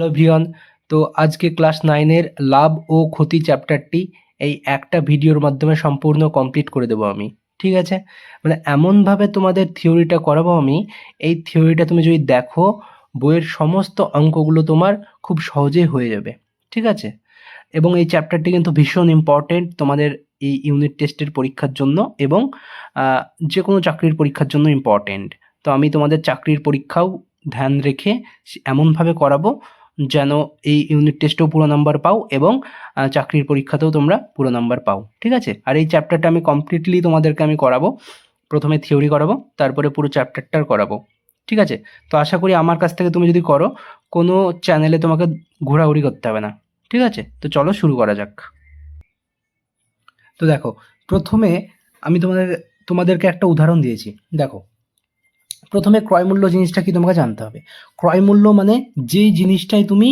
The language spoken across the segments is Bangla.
এভরিওয়ান। তো আজকে ক্লাস 9-এর লাভ ও ক্ষতি চ্যাপ্টারটি এই একটা ভিডিওর মাধ্যমে সম্পূর্ণ কমপ্লিট করে দেবো আমি। ঠিক আছে? মানে এমনভাবে তোমাদের থিওরিটা করাবো আমি, এই থিওরিটা তুমি যদি দেখো বইয়ের সমস্ত অঙ্কগুলো তোমার খুব সহজেই হয়ে যাবে। ঠিক আছে? এবং এই চ্যাপ্টারটি কিন্তু ভীষণ ইম্পর্টেন্ট তোমাদের এই ইউনিট টেস্টের পরীক্ষার জন্য এবং যে কোনো চাকরির পরীক্ষার জন্য ইম্পর্টেন্ট। তো আমি তোমাদের চাকরির পরীক্ষাও ধ্যান রেখে এমনভাবে করাবো যেন এই ইউনিট টেস্টেও পুরো নাম্বার পাও এবং চাকরির পরীক্ষাতেও তোমরা পুরো নাম্বার পাও। ঠিক আছে? আর এই চ্যাপ্টারটা আমি কমপ্লিটলি তোমাদেরকে আমি করাবো। প্রথমে থিওরি করাবো, তারপরে পুরো চ্যাপ্টারটা করাবো। ঠিক আছে? তো আশা করি আমার কাছ থেকে তুমি যদি করো, কোনো চ্যানেলে তোমাকে ঘোরাঘুরি করতে হবে না। ঠিক আছে? তো চলো শুরু করা যাক। তো দেখো, প্রথমে আমি তোমাদেরকে একটা উদাহরণ দিয়েছি। দেখো, প্রথমে ক্রয়মূল্য জিনিসটা কি তোমাকে জানতে হবে। ক্রয়মূল্য মানে যেই জিনিসটাই তুমি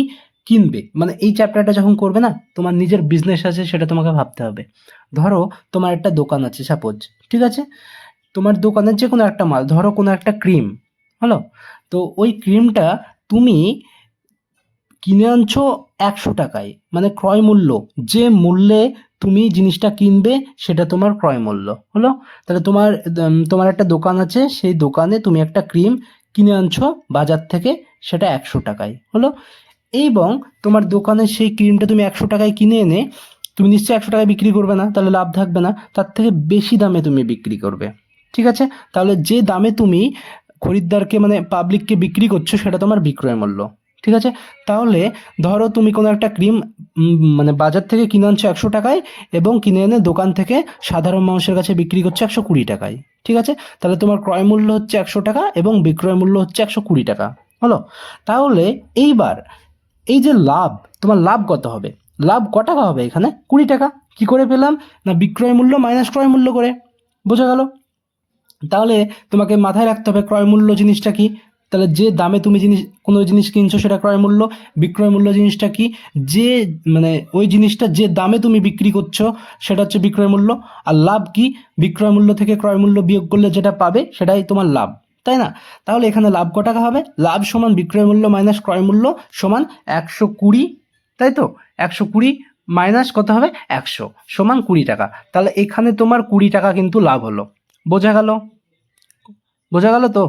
কিনবে, মানে এই চ্যাপ্টারটা যখন করবে না, তোমার নিজের বিজনেস আছে সেটা তোমাকে ভাবতে হবে। ধরো তোমার একটা দোকান আছে সাপোজ, ঠিক আছে? তোমার দোকানের যে কোনো একটা মাল, ধরো কোনো একটা ক্রিম, হলো? তো ওই ক্রিমটা তুমি কিনে আনছো 100 টাকায়, মানে ক্রয় মূল্য, যে মূল্যে তুমি জিনিসটা কিনবে সেটা তোমার ক্রয় মূল্য হলো। তাহলে তোমার একটা দোকান আছে, সেই দোকানে তুমি একটা ক্রিম কিনে আনছো বাজার থেকে, সেটা 100 টাকায় হলো। এবং তোমার দোকানে সেই ক্রিমটা তুমি 100 টাকায় কিনে এনে তুমি নিশ্চয়ই 100 টাকায় বিক্রি করবে না, তাহলে লাভ থাকবে না, তার থেকে বেশি দামে তুমি বিক্রি করবে। ঠিক আছে? তাহলে যে দামে তুমি খরিদ্দারকে মানে পাবলিককে বিক্রি করছো সেটা তোমার বিক্রয় মূল্য। ঠিক আছে? তাহলে ধরো তুমি কোনো একটা ক্রিম মানে বাজার থেকে কিনে আনছো 100 টাকায় এবং কিনে এনে দোকান থেকে সাধারণ মানুষের কাছে বিক্রি করছো 120 টাকায়। ঠিক আছে? তাহলে তোমার ক্রয় মূল্য হচ্ছে 100 টাকা এবং বিক্রয় মূল্য হচ্ছে 120 টাকা হলো। তাহলে এইবার এই যে লাভ, তোমার লাভ কত হবে? লাভ ক টাকা হবে এখানে? 20 টাকা। কি করে পেলাম? না বিক্রয় মূল্য মাইনাস ক্রয় মূল্য করে। বোঝা গেল? তাহলে তোমাকে মাথায় রাখতে হবে ক্রয় মূল্য জিনিসটা কি। তাহলে যে দামে তুমি কোনো জিনিস কিনছো সেটা ক্রয় মূল্য, বিক্রয় মূল্য জিনিসটা কি, যে মানে ওই জিনিসটা যে দামে তুমি বিক্রি করছো সেটা হচ্ছে বিক্রয় মূল্য। আর লাভ কি? বিক্রয় মূল্য থেকে ক্রয় মূল্য বিয়োগ করলে যেটা পাবে সেটাই তোমার লাভ, তাই না? তাহলে এখানে লাভ ক টাকা হবে? লাভ সমান বিক্রয় মূল্য মাইনাস ক্রয় মূল্য সমান 120, তাই তো? 120 মাইনাস কত হবে? 100 সমান 20 টাকা। তাহলে এখানে তোমার 20 টাকা কিন্তু লাভ হলো। বোঝা গেল? বোঝা গেল তো?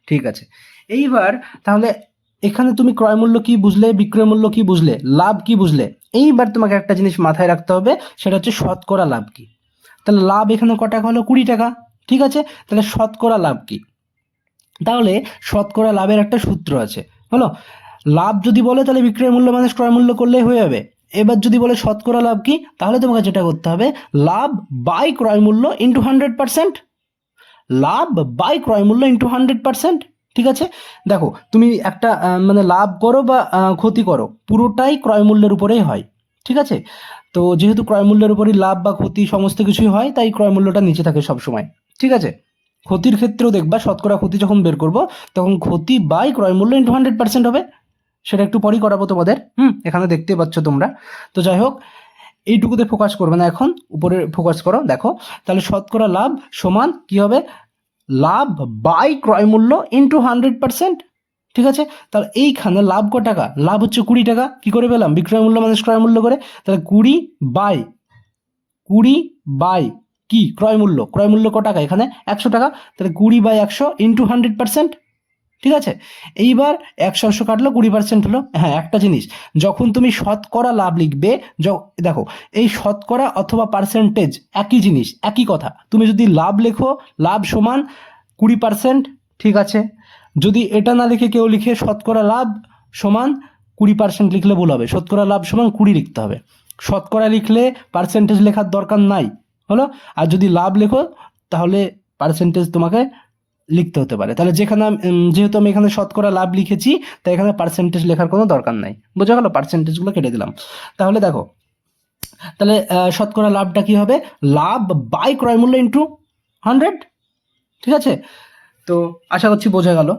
ঠিক আছে। এইবার তাহলে এখানে তুমি ক্রয় মূল্য কি বুঝলে, বিক্রয় মূল্য কি বুঝলে, লাভ কি বুঝলে। এইবার তোমাকে একটা জিনিস মাথায় রাখতে হবে, সেটা হচ্ছে শতকরা লাভ কি। তাহলে লাভ এখানে ক টাকা হলো? 20 টাকা। ঠিক আছে? তাহলে শতকরা লাভ কি? তাহলে শতকরা লাভের একটা সূত্র আছে হলো। লাভ যদি বলে তাহলে বিক্রয় মূল্য মাইনাস ক্রয় মূল্য করলেই হয়ে যাবে। এবার যদি বলে শতকরা লাভ কি, তাহলে তোমাকে যেটা করতে হবে, লাভ বাই ক্রয় মূল্য ইন্টু 100%। লাভ বাই ক্রয় মূল্য ইন্টু 100%। ঠিক আছে? দেখো, তুমি একটা মানে লাভ করো বা ক্ষতি করো, পুরোটাই ক্রয় মূল্যের উপরেই হয়। ঠিক আছে? তো যেহেতু ক্রয় মূল্যের উপরই লাভ বা ক্ষতি সমস্ত কিছুই হয়, তাই ক্রয় মূল্যটা নিচে থাকে সবসময়। ঠিক আছে? ক্ষতির ক্ষেত্রেও দেখবা, শতকরা ক্ষতি যখন বের করব তখন ক্ষতি বাই ক্রয় মূল্য ইন্টু 100% হবে। সেটা একটু পরেই করাবো তোমাদের। এখানে দেখতে পাচ্ছ তোমরা। তো যাই হোক, এইটুকুতে ফোকাস করবে না, এখন উপরে ফোকাস করো। দেখো, তাহলে শতকরা লাভ সমান কি হবে? লাভ বাই ক্রয় মূল্য ইন্টু 100%। ঠিক আছে? তাহলে এইখানে লাভ ক টাকা? লাভ হচ্ছে 20 টাকা। কি করে পেলাম? বিক্রয় মূল্য মাইনাস ক্রয় মূল্য করে। তাহলে 20 বাই কি? ক্রয় মূল্য। ক্রয় মূল্য ক টাকা এখানে? 100 টাকা। তাহলে 20/100 ইন্টু 100%। ঠিক আছে? এইবার 100 কাটলো, 20% হলো। হ্যাঁ, একটা জিনিস, যখন তুমি শতকরা লাভ লিখবে, দেখো, এই শতকরা অথবা পার্সেন্টেজ একই জিনিস, একই কথা। তুমি যদি লাভ লেখো, লাভ সমান 20%, ঠিক আছে? যদি এটা না লিখে কেউ লিখে শতকরা লাভ সমান 20% লিখলে ভুল হবে। শতকরা লাভ সমান 20 লিখতে হবে। শতকরা লিখলে পার্সেন্টেজ লেখার দরকার নাই হলো। আর যদি লাভ লেখো তাহলে পার্সেন্টেজ তোমাকে লিখতে হতে পারে। তাহলে যেহেতু আমি এখানে শতকরা লাভ লিখেছি, তাই এখানে পার্সেন্টেজ লেখার কোনো দরকার নাই। বোঝা গেল? পার্সেন্টেজগুলো কেটে দিলাম। তাহলে দেখো, তাহলে শতকরা লাভটা কি হবে? লাভ বাই ক্রয় মূল্য ইন্টু 100। ঠিক আছে? তো আশা করছি বোঝা গেল।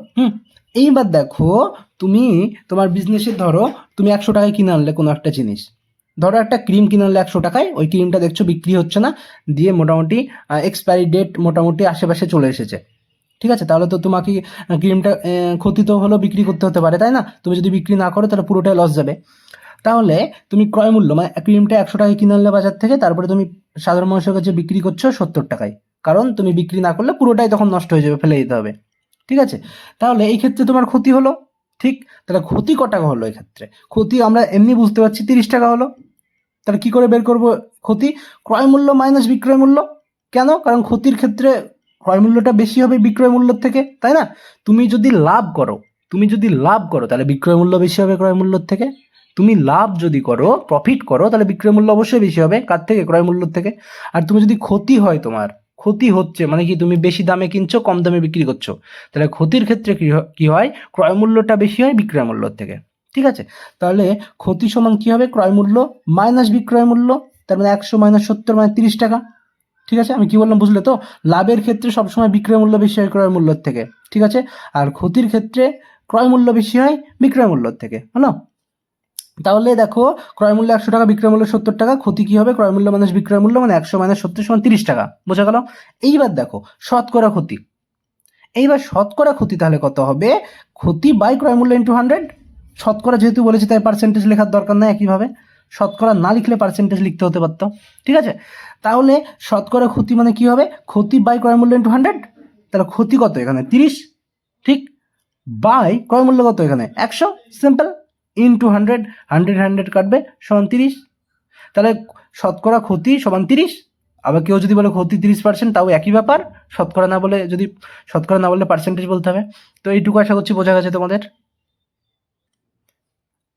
এইবার দেখো, তুমি তোমার বিজনেসে ধরো তুমি 100 টাকায় কিনে আনলে কোনো একটা জিনিস। ধরো একটা ক্রিম কিনে আনলে 100 টাকায়, ওই ক্রিমটা দেখছো বিক্রি হচ্ছে না, দিয়ে মোটামুটি এক্সপায়ারি ডেট মোটামুটি আশেপাশে চলে এসেছে। ঠিক আছে, তাহলে তো তোমাকে ক্রিমটা ক্ষতি তো হলো, বিক্রি করতে হতে পারে, তাই না? তুমি যদি বিক্রি না করো তাহলে পুরোটাই লস যাবে। তাহলে তুমি ক্রয় মূল্য মানে ক্রিমটা 100 টাকায় কিনে আনলে বাজার থেকে, তারপরে তুমি সাধারণ মানুষের কাছে বিক্রি করছো 70 টাকায়, কারণ তুমি বিক্রি না করলে পুরোটাই তখন নষ্ট হয়ে যাবে, ফেলে দিতে হবে। ঠিক আছে, তাহলে এই ক্ষেত্রে তোমার ক্ষতি হলো। ঠিক, তাহলে ক্ষতি ক টাকা হলো? এক্ষেত্রে ক্ষতি আমরা এমনি বুঝতে পারছি 30 টাকা হলো। তাহলে কি করে বের করবো ক্ষতি? ক্রয় মূল্য মাইনাস বিক্রয় মূল্য। কেন? কারণ ক্ষতির ক্ষেত্রে ক্রয় মূল্যটা বেশি হবে বিক্রয় মূল্যের থেকে, তাই না? তুমি যদি লাভ করো তাহলে বিক্রয় মূল্য বেশি হবে ক্রয় মূল্যের থেকে। তুমি লাভ যদি করো, প্রফিট করো, তাহলে বিক্রয় মূল্য অবশ্যই বেশি হবে কার থেকে? ক্রয় মূল্যের থেকে। আর তুমি যদি ক্ষতি হয়, তোমার ক্ষতি হচ্ছে মানে কি, তুমি বেশি দামে কিনছো, কম দামে বিক্রি করছো, তাহলে ক্ষতির ক্ষেত্রে কি হয়? ক্রয় মূল্যটা বেশি হয় বিক্রয় মূল্যের থেকে। ঠিক আছে, তাহলে ক্ষতি সমান কি হবে? ক্রয় মূল্য মাইনাস বিক্রয় মূল্য। তার মানে 100 মাইনাস 70 মানে 30 টাকা। ঠিক আছে, আমি কি বললাম বুঝলে তো? লাভের ক্ষেত্রে সবসময় বিক্রয় মূল্য বেশি হয় ক্রয় মূল্যের থেকে। ঠিক আছে, আর ক্ষতির ক্ষেত্রে ক্রয় মূল্য বেশি হয় বিক্রয় মূল্যের থেকে। হলো? তাহলে দেখো, ক্রয় মূল্য 100 টাকা, বিক্রয় মূল্য 70 টাকা, ক্ষতি কি হবে? ক্রয় মূল্য মাইনাস বিক্রয় মূল্য, মানে 100 মাইনাস 70 সমান 30 টাকা। বোঝা গেল? এইবার দেখো শতকরা ক্ষতি। এইবার শতকরা ক্ষতি তাহলে কত হবে? ক্ষতি বাই ক্রয় মূল্য ইন্টু 100। শতকরা যেহেতু বলেছি তাই পার্সেন্টেজ লেখার দরকার নাই। একইভাবে শতকরা না লিখলে পার্সেন্টেজ লিখতে হতে পারতো। ঠিক আছে, তাহলে শতকরা ক্ষতি মানে কি হবে? ক্ষতি বাই ক্রয় মূল্য ইন্টু 100। তাহলে ক্ষতি কত এখানে? 30। ঠিক, বাই ক্রয় মূল্য কত এখানে? 100। Simple, into 100। 100 কাটবে সমান 30। তাহলে শতকরা ক্ষতি সমান 30। আবার কেউ যদি বলে ক্ষতি 30%, তাও একই ব্যাপার। শতকরা না বললে পার্সেন্টেজ বলতে হবে। তো এইটুকু আশা করছি বোঝা গেছে তোমাদের।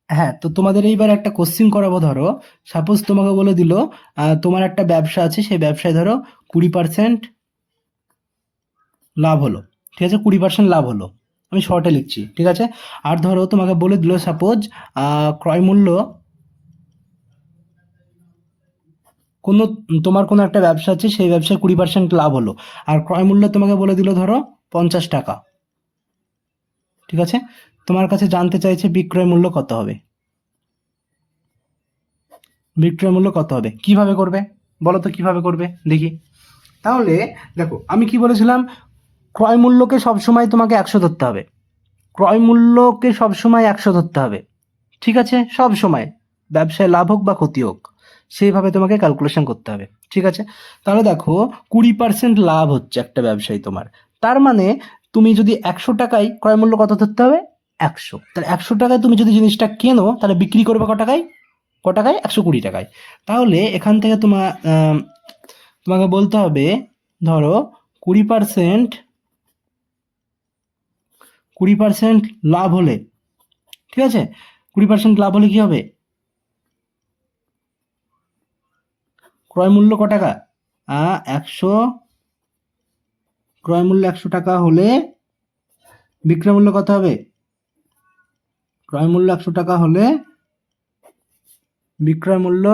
হ্যাঁ, তো তোমাদের এইবার একটা কোশ্চিন করাবো। ধরো সাপোজ তোমাকে বলে দিল তোমার একটা ব্যবসা আছে, সেই ব্যবসায় ধরো 20% লাভ হলো। ঠিক আছে, 20% লাভ হলো, আমি শর্টে লিখছি। ঠিক আছে, আর ধরো তোমাকে বলে দিল সাপোজ ক্রয় মূল্য তোমার কোনো একটা ব্যবসা আছে, সেই ব্যবসায় 20% লাভ হলো, আর ক্রয় মূল্য তোমাকে বলে দিল ধরো 50 টাকা। ঠিক আছে, তোমার কাছে জানতে চাইছে বিক্রয় মূল্য কত হবে। বিক্রয় মূল্য কত হবে? কিভাবে করবে বলো তো, কিভাবে করবে দেখি। তাহলে দেখো, আমি কি বলেছিলাম? ক্রয় মূল্যকে সবসময় তোমাকে 100 ধরতে হবে। ক্রয় মূল্যকে সবসময় 100 ধরতে হবে। ঠিক আছে, সব সময়, ব্যবসায় লাভ হোক বা ক্ষতি হোক, সেইভাবে তোমাকে ক্যালকুলেশন করতে হবে। ঠিক আছে, তাহলে দেখো 20% লাভ হচ্ছে একটা ব্যবসায়ী তোমার, তার মানে তুমি যদি 100 টাকায়, ক্রয় মূল্য কত ধরতে হবে? 100। তাহলে 100 টাকায় তুমি যদি জিনিসটা কেনো, তাহলে বিক্রি করবে ক টাকায়? 120 টাকায়। তাহলে এখান থেকে তোমাকে বলতে হবে, ধরো 20% 20% লাভ হলে, ঠিক আছে, 20% লাভ হলে কি হবে? ক্রয় মূল্য ক টাকা? 100। ক্রয় মূল্য 100 টাকা হলে বিক্রয় মূল্য কত হবে? ক্রয় মূল্য 100 টাকা হলে বিক্রয় মূল্য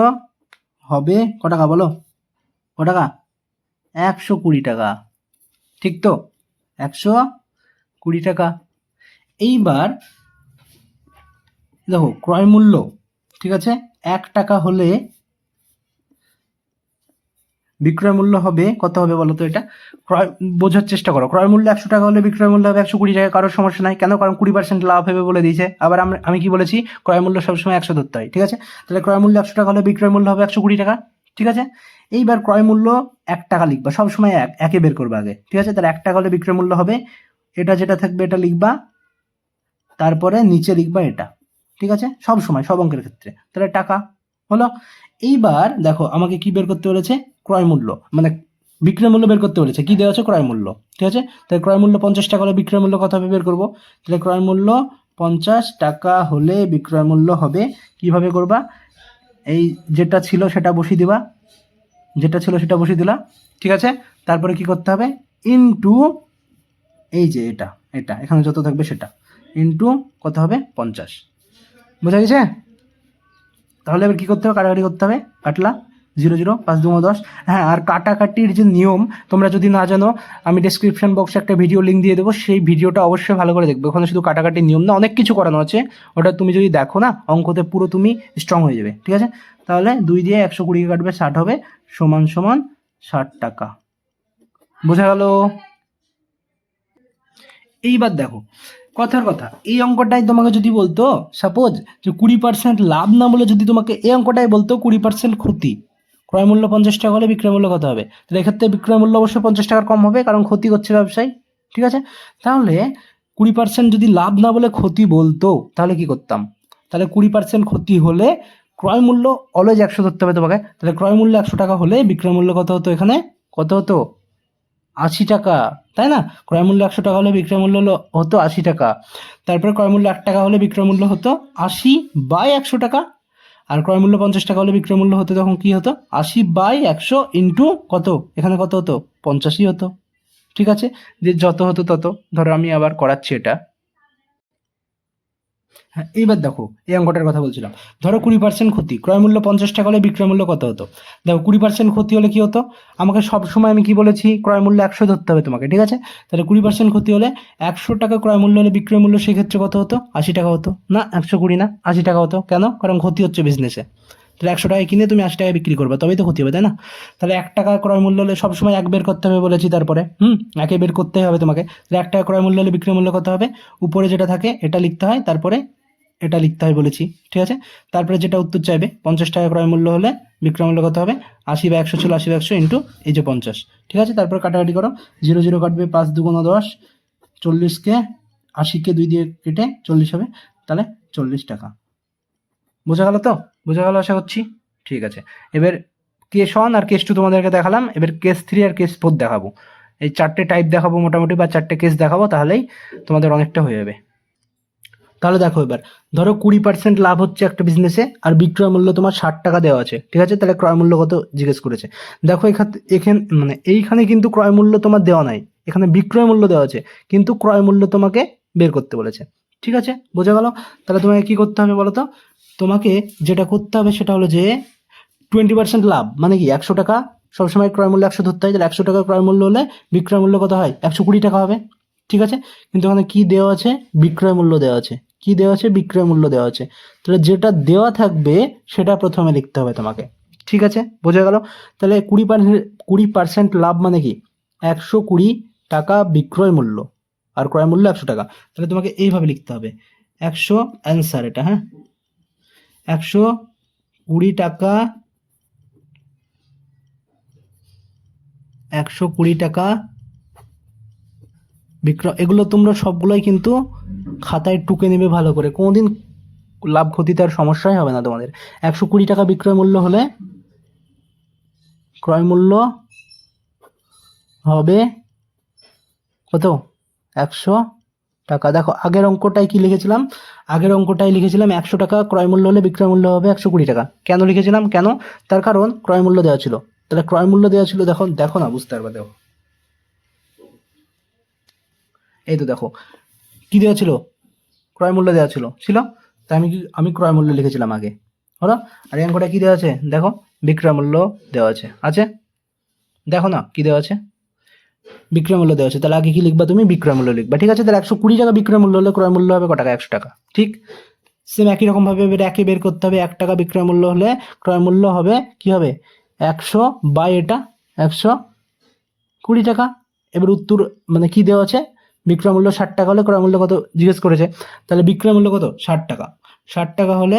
হবে ক টাকা বলো? ক টাকা? 120 টাকা। ঠিক তো, 120 টাকা। এইবার দেখো ক্রয় মূল্য, ঠিক আছে, 1 টাকা হলে বিক্রয় মূল্য হবে কত হবে বলো তো? এটা ক্রয়, বোঝার চেষ্টা করো। ক্রয় মূল্য 100 টাকা হলে বিক্রয় মূল্য হবে 120 টাকা, কারোর সমস্যা নাই। কেন? কারণ 20% লাভ হবে বলে দিয়েছে। আবার আমি কি বলেছি? ক্রয় মূল্য সবসময় 100 ধরতে হয়। ঠিক আছে, তাহলে ক্রয় মূল্য 100 টাকা হলে বিক্রয় মূল্য হবে 120 টাকা। ঠিক আছে, এইবার ক্রয় মূল্য 1 টাকা লিখবা, সবসময় একে বের করবে আগে। ঠিক আছে, তাহলে 1 টাকা হলে বিক্রয় মূল্য হবে, এটা যেটা থাকবে এটা লিখবা, তারপরে নিচে লিখবা এটা। ঠিক আছে, সব সময় সব অঙ্কের ক্ষেত্রে। তাহলে টাকা হলো। এইবার দেখো আমাকে কি বের করতে বলেছে? ক্রয় মূল্য মানে বিক্রয় মূল্য বের করতে বলেছে। কি দেওয়া আছে? ক্রয় মূল্য। ঠিক আছে, তাহলে ক্রয় মূল্য 50 টাকা হলে বিক্রয় মূল্য কত হবে বের করবো। তাহলে ক্রয় মূল্য 50 টাকা হলে বিক্রয় মূল্য হবে, কিভাবে করবা? এই যেটা ছিল সেটা বসিয়ে দিবা, যেটা ছিল সেটা বসিয়ে দিলা। ঠিক আছে, তারপরে কি করতে হবে? ইনটু এই যে এটা, এটা এখানে যত থাকবে সেটা, ইনটু কত হবে? 50। বোঝা গেছে? তাহলে এবার কি করতে হবে? কাটাকাটি করতে হবে। কাটলা 0 0, 5 2 10। হ্যাঁ, আর কাটাকাটির যে নিয়ম তোমরা যদি না জানো, আমি ডেসক্রিপশন বক্সে একটা ভিডিও লিঙ্ক দিয়ে দেবো, সেই ভিডিওটা অবশ্যই ভালো করে দেখবে। ওখানে শুধু কাটাকাটির নিয়ম না, অনেক কিছু করানো আছে। ওটা তুমি যদি দেখো না, অঙ্কতে পুরো তুমি স্ট্রং হয়ে যাবে। ঠিক আছে, তাহলে 2 দিয়ে 120 কাটবে 60 হবে, সমান সমান 60 টাকা। বোঝা গেল? এইবার দেখো কথার কথা, এই অঙ্কটাই তোমাকে যদি বলতো সাপোজ যে 20% লাভ না বলে যদি তোমাকে এই অঙ্কটাই বলতো 20% ক্ষতি, ক্রয় মূল্য 50 টাকা হলে বিক্রয় মূল্য কত হবে, তাহলে এক্ষেত্রে বিক্রয় মূল্য অবশ্যই 50 টাকার কম হবে, কারণ ক্ষতি করছে ব্যবসায়ী। ঠিক আছে, তাহলে 20% যদি লাভ না বলে ক্ষতি বলতো তাহলে কি করতাম, তাহলে 20% ক্ষতি হলে ক্রয় মূল্য অলওয়েজ 100 ধরতে হবে তোমাকে, তাহলে ক্রয় মূল্য 100 টাকা হলে বিক্রয় মূল্য কত হতো, এখানে কত হতো, 80 টাকা, তাই না? ক্রয় মূল্য 100 টাকা হলে বিক্রয় মূল্য হতো 80 টাকা। তারপরে ক্রয় মূল্য 1 টাকা হলে বিক্রয় মূল্য হতো 80/100 টাকা। আর ক্রয় মূল্য 50 টাকা হলে বিক্রয় মূল্য হতো তখন কি হতো, 80/100 ইন্টু কত, এখানে কত হতো, 50ই হতো। ঠিক আছে, যে যত হতো তত। ধরো আমি আবার করাচ্ছি এটা। হ্যাঁ, এইবার দেখো এই অঙ্কটার কথা বলছিলাম। ধরো 20% ক্ষতি, ক্রয় মূল্য 50 টাকা হলে বিক্রয় মূল্য কত হতো। দেখো 20% ক্ষতি হলে কি হতো, আমাকে সবসময় আমি কি বলেছি, ক্রয় মূল্য 100 ধরতে হবে তোমাকে। ঠিক আছে, তাহলে 20% ক্ষতি হলে 100 টাকা ক্রয় মূল্য হলে বিক্রয় মূল্য সেক্ষেত্রে কত হতো, 80 টাকা হতো না, 120 না, 80 টাকা হতো। কেন, কারণ ক্ষতি হচ্ছে বিজনেসে। তাহলে 100 টাকায় কিনে তুমি 80 টাকায় বিক্রি করবে, তবেই তো ক্ষতি হবে, তাই না? তাহলে 1 টাকা ক্রয় মূল্য হলে সবসময় 1 বের করতে হবে বলেছি, তারপরে একে বের করতেই হবে তোমাকে। তাহলে 1 টাকা ক্রয় মূল্য হলে বিক্রয় মূল্য কত হবে, উপরে যেটা থাকে এটা লিখতে হয়, তারপরে এটা লিখতে হয় বলেছি। ঠিক আছে, তারপরে যেটা উত্তর চাইবে 50 টাকা ক্রয় মূল্য হলে বিক্রয় মূল্য কত হবে, 80/100 ছিল, 80/100 ইন্টু এই যে 50। ঠিক আছে, তারপর কাটাকাটি করো, 0 0 কাটবে, 5 2 10, 40কে 80কে 2 দিয়ে কেটে 40 হবে, তাহলে 40 টাকা। বোঝা গেল তো, বোঝা গেল আশা করছি। ঠিক আছে, এবার কেস 1 আর কেস 2 তোমাদেরকে দেখালাম, এবার কেস 3 আর কেস 4 দেখাবো। এই 4টে টাইপ দেখাবো মোটামুটি, বা 4টে কেস দেখাবো, তাহলেই তোমাদের অনেকটা হয়ে যাবে। তাহলে দেখো এবার ধরো 20% লাভ হচ্ছে একটা বিজনেসে, আর বিক্রয় মূল্য তোমার 60 টাকা দেওয়া আছে। ঠিক আছে, তাহলে ক্রয় মূল্য কত জিজ্ঞেস করেছে। দেখো এখানে মানে এইখানে কিন্তু ক্রয় মূল্য তোমার দেওয়া নাই, এখানে বিক্রয় মূল্য দেওয়া আছে, কিন্তু ক্রয় মূল্য তোমাকে বের করতে বলেছে। ঠিক আছে, বোঝা গেল? তাহলে তোমাকে কি করতে হবে বলো তো, তোমাকে যেটা করতে হবে সেটা হলো যে 20% লাভ মানে কি, 100 টাকা সবসময় ক্রয় মূল্য 100 ধরতে হয়, তাহলে 100 টাকা ক্রয় মূল্য হলে বিক্রয় মূল্য কত হয়, 120 টাকা হবে। ঠিক আছে, কিন্তু এখানে কি দেওয়া আছে, বিক্রয় মূল্য দেওয়া আছে। কি দেওয়া আছে, বিক্রয় মূল্য দেওয়া আছে। তাহলে যেটা দেওয়া থাকবে সেটা প্রথমে লিখতে হবে তোমাকে। ঠিক আছে, বোঝা গেল? তাহলে 20% লাভ মানে কি, 120 টাকা বিক্রয় মূল্য আর ক্রয় মূল্য 100 টাকা। তাহলে তোমাকে এইভাবে লিখতে হবে, 100 অ্যান্সার এটা, হ্যাঁ, 120 টাকা, 120 টাকা বিক্রয়। এগুলো তোমরা সবগুলোই কিন্তু খাতায় টুকে নেবে ভালো করে, কোনোদিন লাভ ক্ষতিতে আর সমস্যাই হবে না তোমাদের। 120 টাকা বিক্রয় মূল্য হলে ক্রয় মূল্য হবে কত, 100 টাকা। দেখো আগের অঙ্কটাই কি লিখেছিলাম, আগের অঙ্কটাই লিখেছিলাম 100 টাকা ক্রয় মূল্য হলে বিক্রয় মূল্য হবে 120 টাকা। কেন লিখেছিলাম, কেন, তার কারণ ক্রয় মূল্য দেওয়া ছিল। তাহলে ক্রয় মূল্য দেওয়া ছিল, দেখো দেখো না, বুঝতে পারবে। দেখো এই তো দেখো কি দেওয়া ছিল, ক্রয় মূল্য দেওয়া ছিল ছিল, তাই আমি ক্রয় মূল্য লিখেছিলাম আগে, হলো। আর এই অঙ্কটা কি দেওয়া আছে, দেখো বিক্রয় মূল্য দেওয়া আছে, আছে, দেখো না কি দেওয়া আছে, বিক্রয় মূল্য দেওয়া আছে। তাহলে আগে কি লিখবা তুমি, বিক্রয় মূল্য লিখবা। ঠিক আছে, তাহলে 120 টাকা বিক্রয় মূল্য হলে ক্রয় মূল্য হবে ক টাকা, 100 টাকা। ঠিক সেম একই রকম ভাবে এবার একে বের করতে হবে, 1 টাকা বিক্রয় মূল্য হলে ক্রয় মূল্য হবে কি হবে, 100 বাই এটা 120 টাকা। এবার উত্তর মানে কি দেওয়া আছে, বিক্রয় মূল্য 60 টাকা হলে ক্রয় মূল্য কত জিজ্ঞেস করেছে। তাহলে বিক্রয় মূল্য কত, 60 টাকা। 60 টাকা হলে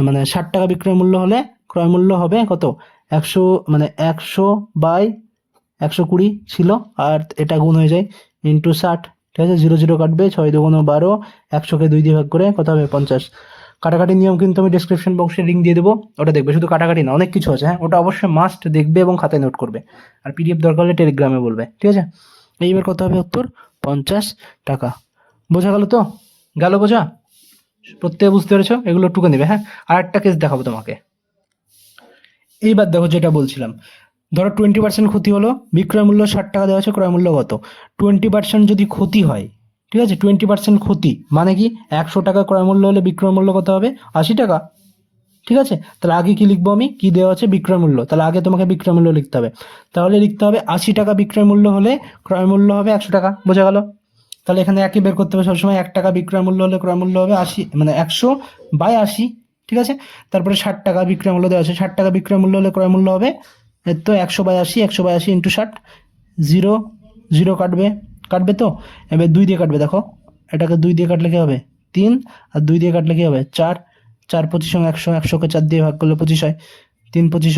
মানে 60 টাকা বিক্রয় মূল্য হলে ক্রয় মূল্য হবে কত, 100 মানে 100 বাই 120 ছিল, আর এটা গুণ হয়ে যায় ইন্টু 60। ঠিক আছে, 0 0 কাটবে, 6 2 12, 100কে 2 দিয়ে ভাগ করে কত হবে, 50। কাটাকাটির নিয়ম কিন্তু আমি ডেসক্রিপশন বক্সে লিঙ্ক দিয়ে দেবো, ওটা দেখবে। শুধু কাটাকাটি না, অনেক কিছু আছে, হ্যাঁ, ওটা অবশ্যই মাস্ট দেখবে এবং খাতায় নোট করবে। আর পিডিএফ দরকার হলে টেলিগ্রামে বলবে। ঠিক আছে, এইবার কত হবে উত্তর, 50 টাকা। বোঝা গেল তো, গেল বোঝা? প্রত্যেকে বুঝতে পেরেছো? এগুলো টুকে নেবে, হ্যাঁ। আর একটা কেস দেখাবো তোমাকে। এইবার দেখো যেটা বলছিলাম, ধরো 20% ক্ষতি হলো, বিক্রয় মূল্য 60 টাকা দেওয়া আছে, ক্রয় মূল্য কত। 20% যদি ক্ষতি হয়, ঠিক আছে, 20% ক্ষতি মানে কি, 100 টাকা ক্রয় মূল্য হলে বিক্রয় মূল্য কত হবে, 80 টাকা। ঠিক আছে, তাহলে আগে কি লিখবো আমি, কি দেওয়া আছে, বিক্রয় মূল্য। তাহলে আগে তোমাকে বিক্রয় মূল্য লিখতে হবে। তাহলে লিখতে হবে 80 টাকা বিক্রয় মূল্য হলে ক্রয় মূল্য হবে 100 টাকা। বোঝা গেল? তাহলে এখানে একই বের করতে হবে সবসময়, 1 টাকা বিক্রয় মূল্য হলে ক্রয় মূল্য হবে 80 মানে 100 বাই 80। ঠিক আছে, তারপরে 60 টাকা বিক্রয় মূল্য দেওয়া আছে, 60 টাকা বিক্রয় মূল্য হলে ক্রয় মূল্য হবে তো 100/80, 100/80 ইন্টু 60, 0 0 কাটবে, কাটবে তো? এবার 2 দিয়ে কাটবে, দেখো এটাকে 2 দিয়ে কাটলে কি হবে 3, আর 2 দিয়ে কাটলে কি হবে 4, 4 25 100, 100কে 4 দিয়ে ভাগ করলে 25 হয়, 3 25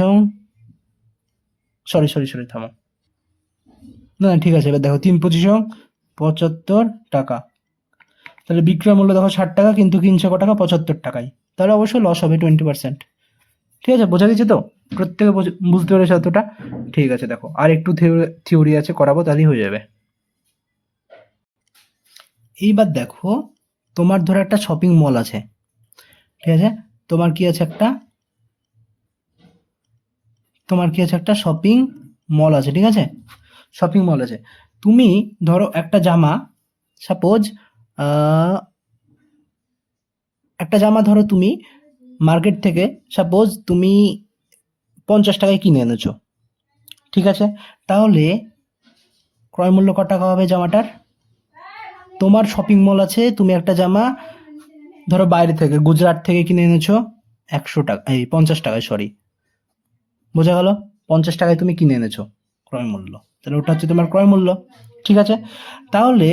সরি থামো, না ঠিক আছে, এবার দেখো 3 25 75 টাকা, তাহলে বিক্রয় মূল্য দেখো 60 টাকা, কিন্তু কিনছে ক টাকা 75 টাকায়, তাহলে অবশ্যই লস হবে 20%। ঠিক আছে, বোঝা গেছে তো? প্রত্যেকে বুঝতে পেরেছে এতটা? ঠিক আছে, দেখো আর একটু থিওরি আছে, করাবো তাহলেই হয়ে যাবে। এইবার দেখো, তোমার ধরো একটা শপিং মল আছে, ঠিক আছে, তোমার কি আছে একটা শপিং মল আছে, ঠিক আছে, শপিং মল আছে। তুমি ধরো একটা জামা, সাপোজ একটা জামা ধরো তুমি মার্কেট থেকে সাপোজ তুমি 50 টাকায় কিনে এনেছো, ঠিক আছে, তাহলে ক্রয় মূল্য কত টাকা হবে জামাটার? তোমার শপিং মল আছে, তুমি একটা জামা ধরো বাইরে থেকে গুজরাট থেকে কিনে এনেছো 100 টাকা, এই 50 টাকায়, সরি, বোঝা গেল? 50 টাকায় তুমি কিনে এনেছো, ক্রয় মূল্য, তাহলে ওটা হচ্ছে তোমার ক্রয় মূল্য, ঠিক আছে। তাহলে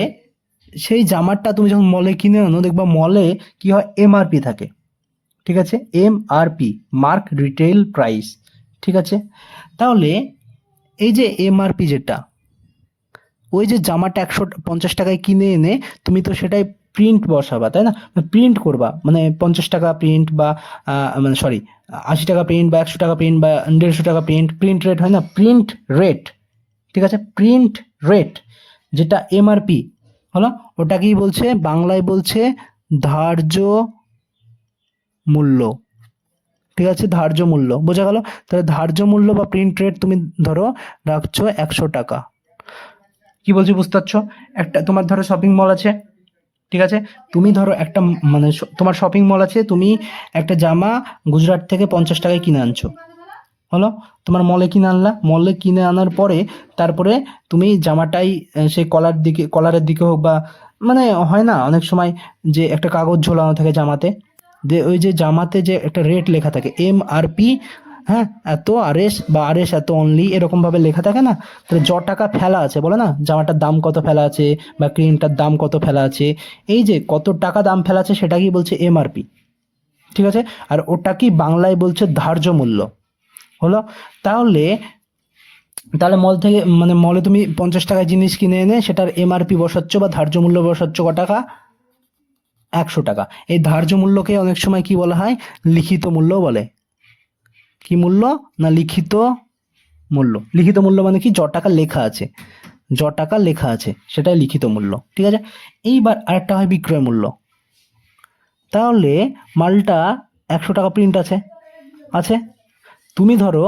সেই জামাটা তুমি যখন মলে কিনে আনো, দেখবা মলে কি হয়, এমআরপি থাকে, ঠিক আছে, এমআরপি, মার্ক রিটেল প্রাইস, ঠিক আছে। তাহলে এই যে এমআরপি যেটা, ওই যে জামাটা 150 টাকায় কিনে এনে তুমি তো সেটাই প্রিন্ট বসাবা, তাই না? প্রিন্ট করবা, মানে 50 টাকা প্রিন্ট বা মানে সরি 80 টাকা প্রিন্ট বা 100 টাকা প্রিন্ট বা 150 টাকা প্রিন্ট, প্রিন্ট রেট হয় না, প্রিন্ট রেট, ঠিক আছে, প্রিন্ট রেট যেটা এমআরপি হলো, ওটাকেই বলছে বাংলায় বলছে ধার্য মূল্য, ঠিক আছে, ধার্য মূল্য, বোঝা গেল? তাহলে ধার্য মূল্য বা প্রিন্ট রেট তুমি ধরো রাখছো 100 টাকা। কি বলছি বুঝতে পারছো? একটা তোমার ধরো শপিং মল আছে, ঠিক আছে, তুমি ধরো একটা মানে তোমার শপিং মল আছে, তুমি একটা জামা গুজরাট থেকে 50 টাকায় কিনে আনছো, হলো, তোমার মলে কিনে আনলা, মলে কিনে আনার পরে তারপরে তুমি জামাটাই সেই কলারের দিকে হোক বা মানে হয় না অনেক সময় যে একটা কাগজ ঝোলানো থাকে জামাতে, যে ওই যে জামাতে যে একটা রেট লেখা থাকে এমআরপি, হ্যাঁ, এত আরএস বা আরএস এত অনলি, এরকম ভাবে লেখা থাকে না? তাহলে টাকা ফেলা আছে বলে না, জামাটার দাম কত ফেলা আছে বা ক্রিমটার দাম কত ফেলা আছে, এই যে কত টাকা দাম ফেলা আছে সেটাকেই বলছে এমআরপি, ঠিক আছে। আর ওটা কি বাংলায় বলছে ধার্য মূল্য, হলো। তাহলে তাহলে মল থেকে মানে মলে তুমি 50 টাকায় জিনিস কিনে এনে সেটার এমআরপি বসাচ্ছ বা ধার্য মূল্য বসাচ্ছ ক টাকা, 100 টাকা। এই ধার্য মূল্যকে অনেক সময় কি বলা হয়, লিখিত মূল্য বলে। কি মূল্য? না লিখিত মূল্য। লিখিত মূল্য মানে কি, টাকা লেখা আছে, টাকা লেখা আছে সেটাই লিখিত মূল্য, ঠিক আছে। এইবার আরেকটা হয় বিক্রয় মূল্য। তাহলে মালটা 100 টাকা প্রিন্ট আছে, আছে, তুমি ধরো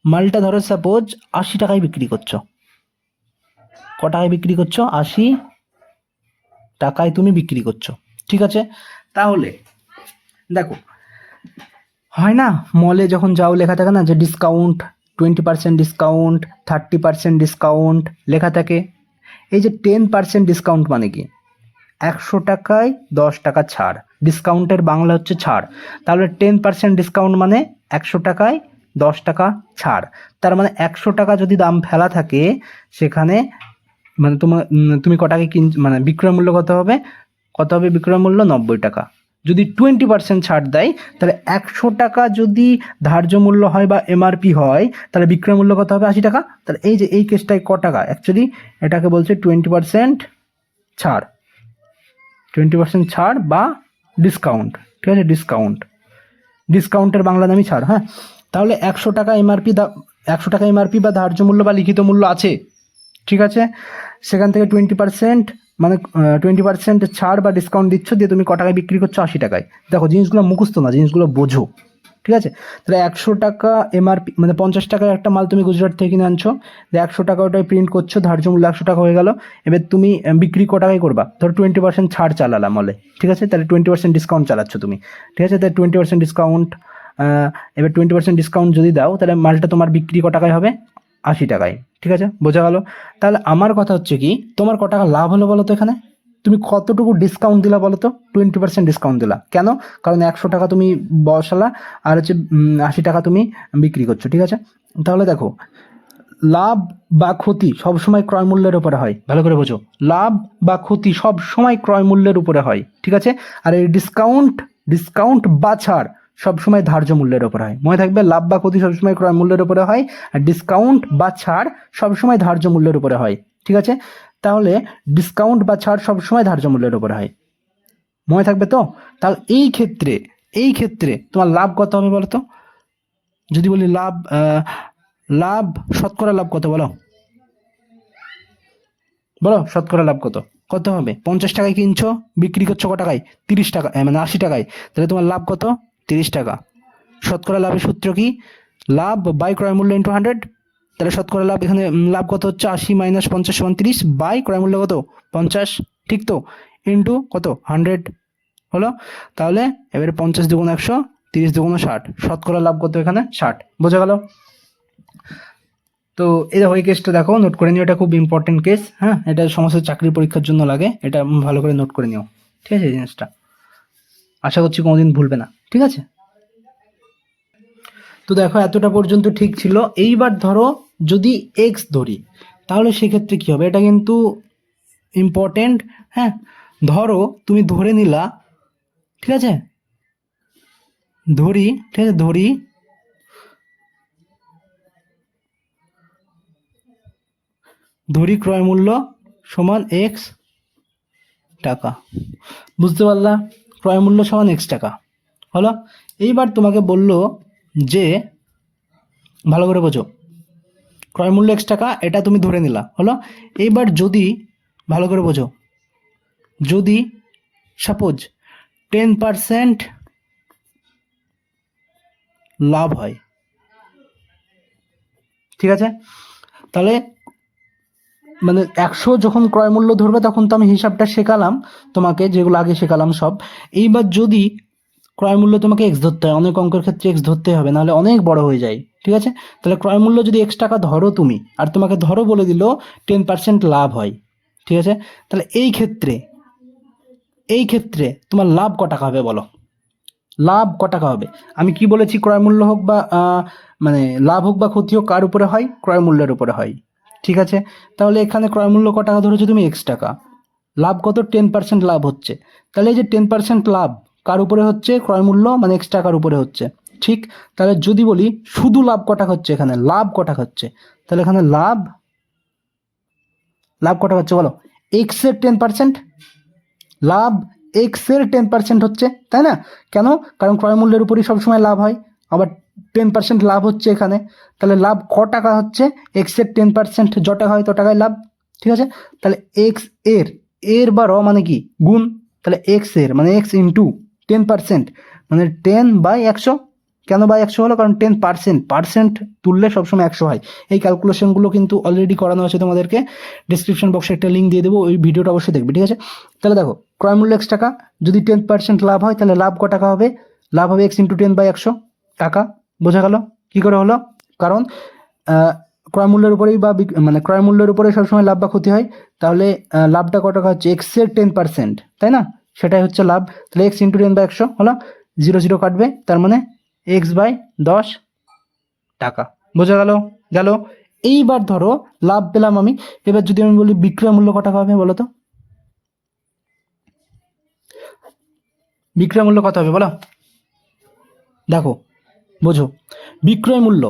মালটা ধরো সাপোজ 80 টাকায় বিক্রি করছো, ক টাকায় বিক্রি করছো, 80 টাকায় তুমি বিক্রি করছো, ঠিক আছে। তাহলে দেখো, হয় না মলে যখন যাও লেখা থাকে না যে ডিসকাউন্ট, 20% ডিসকাউন্ট, 30% ডিসকাউন্ট লেখা থাকে, এই যে 10% ডিসকাউন্ট মানে কি, 100 টাকায় 10 টাকা ছাড়, ডিসকাউন্টের বাংলা হচ্ছে ছাড়, তাহলে 10% ডিসকাউন্ট মানে 100 টাকায় 10 টাকা ছাড়, তার মানে 100 টাকা যদি দাম ফেলা থাকে সেখানে মানে তুমি ক টাকায় মানে বিক্রয় মূল্য কত হবে, বিক্রয় মূল্য 90 টাকা। যদি 20% ছাড় দেয় তাহলে 100 টাকা যদি ধার্য মূল্য হয় বা এমআরপি হয়, তাহলে বিক্রয় মূল্য কত হবে, 80 টাকা। তাহলে এই যে এই কেসটায় ক টাকা, অ্যাকচুয়ালি এটাকে বলছে 20% ছাড়, 20% ছাড় বা ডিসকাউন্ট, ঠিক আছে, ডিসকাউন্টের বাংলা নামই ছাড়, হ্যাঁ। তাহলে 100 টাকা এমআরপি, 100 টাকা এমআরপি বা ধার্য মূল্য বা লিখিত মূল্য আছে, ঠিক আছে, সেখান থেকে 20% মানে 20% ছাড় বা ডিসকাউন্ট দিচ্ছ, দিয়ে তুমি ক টাকায় বিক্রি করছো, 80 টাকায়। দেখো জিনিসগুলো মুখস্থ না, জিনিসগুলো বোঝো, ঠিক আছে। তাহলে 100 টাকা এমআরপি মানে 50 টাকার একটা মাল তুমি গুজরাট থেকে কিনে আনছো, 100 টাকা ওটাই প্রিন্ট করছো, ধার্য মূল্য 100 টাকা হয়ে গেল। এবার তুমি বিক্রি ক টাকায় করবা, ধরো 20% ছাড় চালালা মলে, ঠিক আছে, তাহলে 20% ডিসকাউন্ট চালাচ্ছ তুমি, ঠিক আছে, তাহলে 20% ডিসকাউন্ট, এবার 20% ডিসকাউন্ট যদি দাও তাহলে মালটা তোমার বিক্রি ক টাকায় হবে, 80 টাকায়, ঠিক আছে, বোঝা গেল? তাহলে আমার কথা হচ্ছে কি, তোমার ক টাকা লাভ হলো বলো তো এখানে? তুমি কতটুকু ডিসকাউন্ট দিলা বলো তো? 20% ডিসকাউন্ট দিলা কেন? কারণ 100 টাকা তুমি বসালা আর হচ্ছে 80 টাকা তুমি বিক্রি করছো, ঠিক আছে। তাহলে দেখো লাভ বা ক্ষতি সবসময় ক্রয় মূল্যের উপরে হয়, ভালো করে বোঝো, লাভ বা ক্ষতি সবসময় ক্রয় মূল্যের উপরে হয়, ঠিক আছে। আর এই ডিসকাউন্ট বা ছাড় সবসময় ধার্য মূল্যের উপরে হয়, মনে থাকবে, লাভ বা ক্ষতি সবসময় ক্রয় মূল্যের উপরে হয়, আর ডিসকাউন্ট বা ছাড় সবসময় ধার্য মূল্যের উপরে হয়, ঠিক আছে। তাহলে ডিসকাউন্ট বা ছাড় সবসময় ধার্য মূল্যের উপরে হয়, মনে থাকবে তো। তাহলে এই ক্ষেত্রে তোমার লাভ কত হবে বলো তো? যদি বলি লাভ শতকরা লাভ কত বলো, বলো শতকরা লাভ কত, কত হবে? 50 টাকায় কিনছো, বিক্রি করছো ক টাকায়? 30 টাকা, মানে 80 টাকায়, তাহলে তোমার লাভ কত? 30 টাকা। শতকরা লাভের সূত্র কি? লাভ বাই ক্রয় মূল্য ইন্টু 100। তাহলে শতকরা লাভ এখানে লাভ কত হচ্ছে? 80 মাইনাস 50 সমান 30 বাই ক্রয় মূল্য কত? 50, ঠিক তো, ইন্টু কত? 100 হলো। তাহলে এবারে 50 দুগুণ 100, 30 দুগুণ 60, শতকরা লাভ কত এখানে? 60, বোঝা গেল? তো এই দেখো, এই কেসটা দেখো, নোট করে নিও, এটা খুব ইম্পর্টেন্ট কেস, হ্যাঁ, এটা সমস্ত চাকরির পরীক্ষার জন্য লাগে, এটা ভালো করে নোট করে নিও, ঠিক আছে। এই জিনিসটা আশা করছি কোনোদিন ভুলবে না, ঠিক আছে। তো দেখো এতটা পর্যন্ত ঠিক ছিল। এইবার ধরো যদি এক্স ধরি, তাহলে সেক্ষেত্রে কি হবে? এটা কিন্তু ইম্পর্টেন্ট, হ্যাঁ। ধরো তুমি ধরে নিলা, ঠিক আছে, ধরি ক্রয় মূল্য সমান এক্স টাকা, বুঝতে পারলা? ক্রয় মূল্য সমান এক্স টাকা হলো। এইবার তোমাকে বললো যে, ভালো করে বোঝো, ক্রয় মূল্য এক্স টাকা, এটা তুমি ধরে নিলা হলো। এইবার যদি, ভালো করে বোঝো, যদি সাপোজ 10% লাভ হয়, ঠিক আছে, তাহলে মানে 100 যখন ক্রয় মূল্য ধরবে তখন তো আমি হিসাবটা শেখালাম তোমাকে, যেগুলো আগে শেখালাম সব। এইবার যদি ক্রয় মূল্য তোমাকে এক্স ধরতে হয়, অনেক অঙ্কের ক্ষেত্রে এক্স ধরতে হবে, নাহলে অনেক বড় হয়ে যায়, ঠিক আছে। তাহলে ক্রয় মূল্য যদি এক্স টাকা ধরো তুমি, আর তোমাকে ধরো বলে দিল 10% লাভ হয়, ঠিক আছে, তাহলে এই ক্ষেত্রে তোমার লাভ ক টাকা হবে বলো? লাভ ক টাকা হবে? আমি কি বলেছি, ক্রয় মূল্য হোক বা মানে লাভ হোক বা ক্ষতি হোক, কার উপরে হয়? ক্রয় মূল্যের উপরে হয়, ঠিক আছে। তাহলে এখানে ক্রয় মূল্য ক টাকা ধরেছো তুমি? এক্স টাকা। লাভ কত? 10% লাভ হচ্ছে। তাহলে এই যে 10% লাভ কার উপরে হচ্ছে? ক্রয় মূল্য মানে এক্স টাকার উপরে হচ্ছে, ঠিক। তাহলে যদি বলি শুধু লাভ ক টাকা হচ্ছে, এখানে লাভ ক টাকা হচ্ছে, তাহলে এখানে লাভ ক টাকা হচ্ছে বলো? এক্স এর 10%, লাভ এক্স এর 10% হচ্ছে, তাই না? কেন? কারণ ক্রয় মূল্যের উপরই সবসময় লাভ হয়, আবার 10% লাভ হচ্ছে এখানে। তাহলে লাভ ক টাকা হচ্ছে? এক্স এর 10% য টাকা হয়, তো টাকায় লাভ, ঠিক আছে। তাহলে এক্স এর বা র মানে কি? গুণ। তাহলে এক্স এর মানে এক্স ইন্টু 10%, মানে 10/100। কেন বাই 100 হলো? কারণ 10% তুললে সবসময় 100 হয়। এই ক্যালকুলেশনগুলো কিন্তু অলরেডি করানো আছে তোমাদেরকে, ডিসক্রিপশন বক্সে একটা লিঙ্ক দিয়ে দেবো, ওই ভিডিওটা অবশ্যই দেখবে, ঠিক আছে। তাহলে দেখো, ক্রয় মূল্য এক্স টাকা, যদি 10% লাভ হয়, তাহলে লাভ ক টাকা হবে? লাভ হবে এক্স ইন্টু 10/100 টাকা, বোঝা গেল? কি করে হলো? কারণ ক্রয় মূল্যের উপরেই বা মানে ক্রয় মূল্যের উপরে সবসময় লাভ বা ক্ষতি হয়। তাহলে লাভটা ক টাকা হচ্ছে? এক্স এর 10%, তাই না? সেটাই হচ্ছে লাভ। তাহলে এক্স ইন্টু 10/100 হলো, 0 কাটবে, তার মানে x/10 টাকা, বোঝা গেল? এইবার ধরো লাভ পেলাম আমি, এবার যদি আমি বলি বিক্রয় মূল্য ক টাকা হবে বলো তো? বিক্রয় মূল্য কত হবে বলো? দেখো বোঝো, বিক্রয় মূল্য,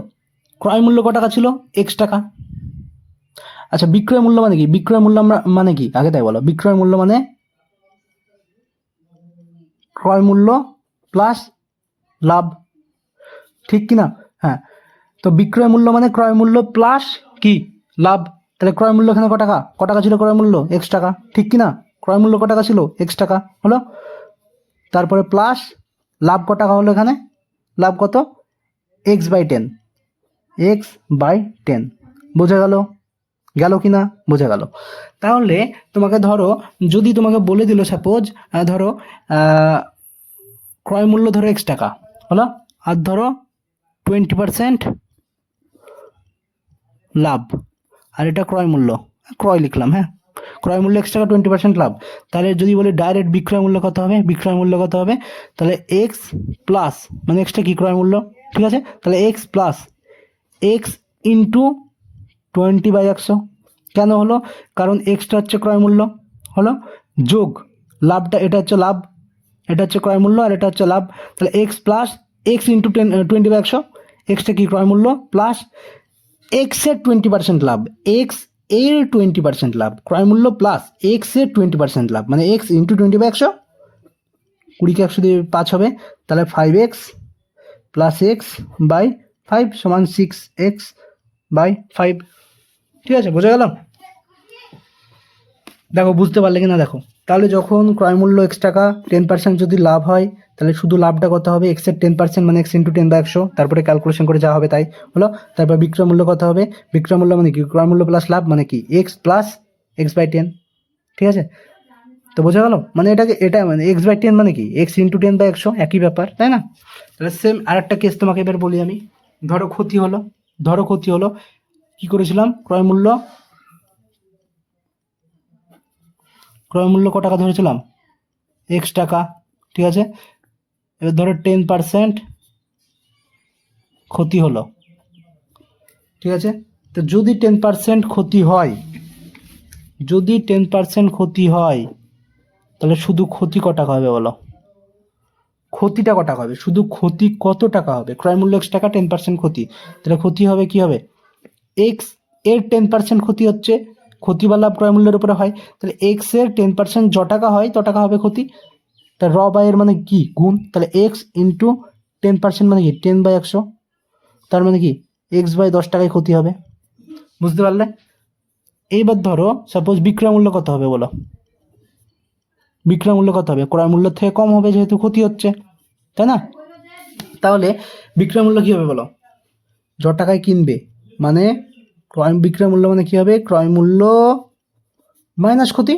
ক্রয় মূল্য ক টাকা ছিল? এক্স টাকা। আচ্ছা, বিক্রয় মূল্য মানে কি? বিক্রয় মূল্য আমরা মানে কি আগে তাই বলো? বিক্রয় মূল্য মানে ক্রয় মূল্য প্লাস লাভ, ঠিক কি না? হ্যাঁ, তো বিক্রয় মূল্য মানে ক্রয় মূল্য প্লাস কি? লাভ। তাহলে ক্রয় মূল্য এখানে ক টাকা ছিল? ক্রয় মূল্য এক্স টাকা, ঠিক কি না? ক্রয় মূল্য ক টাকা ছিল? এক্স টাকা হলো। তারপরে প্লাস লাভ ক টাকা হলো? এখানে লাভ কত? x/10, x/10, বোঝা গেল কি না? বোঝা গেল। তাহলে তোমাকে ধরো, যদি তোমাকে বলে দিল সাপোজ, ধরো ক্রয় মূল্য ধরো এক্স টাকা হলো, আর ধরো 20% লাভ, আর এটা ক্রয় মূল্য, ক্রয় লিখলাম, হ্যাঁ, ক্রয় মূল্য এক্স টাকা, 20% লাভ। তাহলে যদি বলি ডাইরেক্ট বিক্রয় মূল্য কত হবে? বিক্রয় মূল্য কত হবে? তাহলে এক্স প্লাস, মানে এক্সটা কি? ক্রয় মূল্য, ঠিক আছে। তাহলে এক্স প্লাস এক্স ইন্টু 20/100 কেন হলো? কারণ এক্সটা হচ্ছে ক্রয় মূল্য, হলো যোগ লাভটা, এটা হচ্ছে লাভ, এটা হচ্ছে ক্রয় মূল্য আর এটা হচ্ছে লাভ। তাহলে x plus x into 20/100, extra কি ক্রয় মূল্য প্লাস এক্সের 20% লাভ, এক্স এর 20% লাভ, ক্রয় মূল্য প্লাস এক্স এর 20% লাভ, মানে এক্স ইন্টু 20/100, 20কে 100 দিয়ে 5 হবে, তাহলে 5x প্লাস এক্স বাই 5 সমান 6x/5। ঠিক আছে, বোঝা গেল? দেখো বুঝতে পারলে কি না দেখো, তাহলে যখন ক্রয় মূল্য x টাকা, 10% যদি লাভ হয় তাহলে শুধু লাভটা কত হবে? x এর 10% মানে x ইন্টু 10/100, তারপরে ক্যালকুলেশন করে যা হবে তাই হলো। তারপর বিক্রয় মূল্য কত হবে? বিক্রয় মূল্য মানে কি? ক্রয় মূল্য প্লাস লাভ মানে কি? x plus x/10। ঠিক আছে, তো বোঝা গেল? মানে এটা মানে x/10 মানে কি? x ইন্টু 10/100, একই ব্যাপার, তাই না? তাহলে সেম আরেকটা কেস তোমাকে এবার বলি আমি। ধরো ক্ষতি হলো, কি করেছিলাম? ক্রয় মূল্য ক টাকা ধরেছিলাম? x টাকা। ঠিক আছে, এবার ধরো 10% ক্ষতি হলো। ঠিক আছে, তো যদি 10% ক্ষতি হয়, তাহলে শুধু ক্ষতি ক টাকা হবে বলো? ক্ষতিটা ক টাকা হবে? শুধু ক্ষতি কত টাকা হবে? ক্রয় মূল্য x টাকা, 10% ক্ষতি, তাহলে ক্ষতি হবে কি হবে? x এর 10% ক্ষতি হচ্ছে, ক্ষতি বা লাভ ক্রয় মূল্যের উপরে হয়, তাহলে x এর 10% য টাকা হয় ত টাকা হবে ক্ষতি। তা র বাই এর মানে কি? গুণ, তাহলে x ইন্টু 10% মানে কি? 10/100, তার মানে কি x/10 টাকায় ক্ষতি হবে। বুঝতে পারলে? এইবার ধরো সাপোজ বিক্রয় মূল্য কত হবে বলো? বিক্রয় মূল্য কত হবে? ক্রয় মূল্য থেকে কম হবে যেহেতু ক্ষতি হচ্ছে, তাই না? তাহলে বিক্রয় মূল্য কি হবে বলো? য টাকায় কিনবে মানে বিক্রয় মূল্য মানে কি হবে? ক্রয় মূল্য মাইনাস ক্ষতি।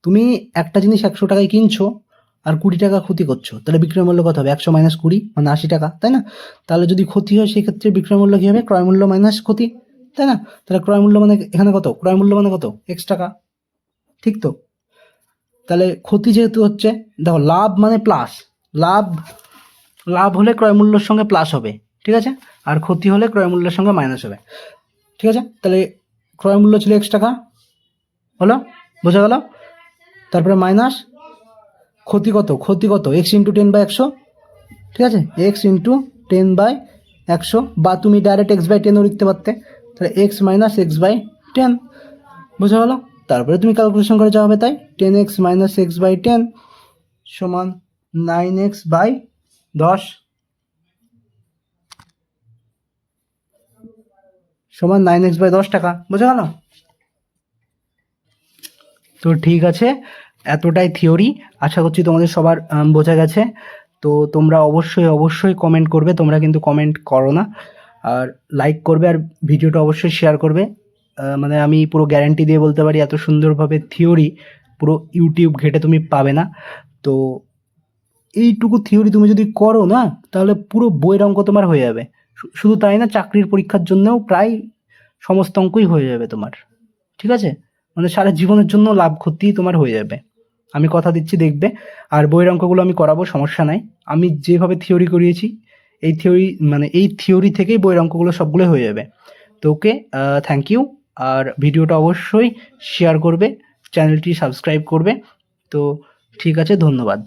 তুমি একটা জিনিস 100 টাকায় কিনছো আর 20 টাকা ক্ষতি করছো, তাহলে বিক্রয় মূল্য কত হবে? 100 মাইনাস 20 মানে 80 টাকা, তাই না? তাহলে যদি ক্ষতি হয় সেক্ষেত্রে বিক্রয় মূল্য কি হবে? ক্রয় মূল্য মাইনাস ক্ষতি, তাই না? তাহলে ক্রয় মূল্য মানে এখানে কত? ক্রয় মূল্য মানে কত? x টাকা, ঠিক তো? তাহলে ক্ষতি যেহেতু হচ্ছে, দেখো লাভ মানে প্লাস, লাভ হলে ক্রয় মূল্যের সঙ্গে প্লাস হবে, ঠিক আছে? আর ক্ষতি হলে ক্রয় মূল্যের সঙ্গে মাইনাস হবে, ঠিক আছে? তাহলে ক্রয় মূল্য ছিল x টাকা, হলো, বোঝা গেল? তারপরে মাইনাস ক্ষতি কত? x ইন্টু 10/100, ঠিক আছে? x ইন্টু 10/100, বা তুমি ডাইরেক্ট x/10ও লিখতে পারতে, তাহলে x মাইনাস x/10, বোঝা গেল? তারপরে তুমি ক্যালকুলেশন করে যা হবে তাই, 10x মাইনাস x/10 সমান 9x/10 সমান 9x/10 টাকা, বোঝা গেল? তো ঠিক আছে, এতটাই থিওরি, আশা করছি তোমাদের সবার বোঝা গেছে। তো তোমরা অবশ্যই কমেন্ট করবে, তোমরা কিন্তু কমেন্ট করো না, আর লাইক করবে আর ভিডিওটা অবশ্যই শেয়ার করবে। মানে আমি পুরো গ্যারান্টি দিয়ে বলতে পারি এত সুন্দরভাবে থিওরি পুরো ইউটিউব ঘেটে তুমি পাবে না। তো এইটুকু থিওরি তুমি যদি করো না, তাহলে পুরো বইয়ের অঙ্ক তোমার হয়ে যাবে। শুধু তাই না, চাকরির পরীক্ষার জন্যও প্রায় সমস্ত অঙ্কই হয়ে যাবে তোমার, ঠিক আছে? মানে সারা জীবনের জন্য লাভ ক্ষতি তোমার হয়ে যাবে, আমি কথা দিচ্ছি, দেখবে। আর বইয়ের অঙ্কগুলো আমি করাবো, সমস্যা নাই। আমি যেভাবে থিওরি করিয়েছি, এই থিওরি থেকেই বইয়ের অঙ্কগুলো সবগুলো হয়ে যাবে। তো ওকে, থ্যাংক ইউ। আর ভিডিওটা অবশ্যই শেয়ার করবে, চ্যানেলটি সাবস্ক্রাইব করবে। তো ঠিক আছে, ধন্যবাদ।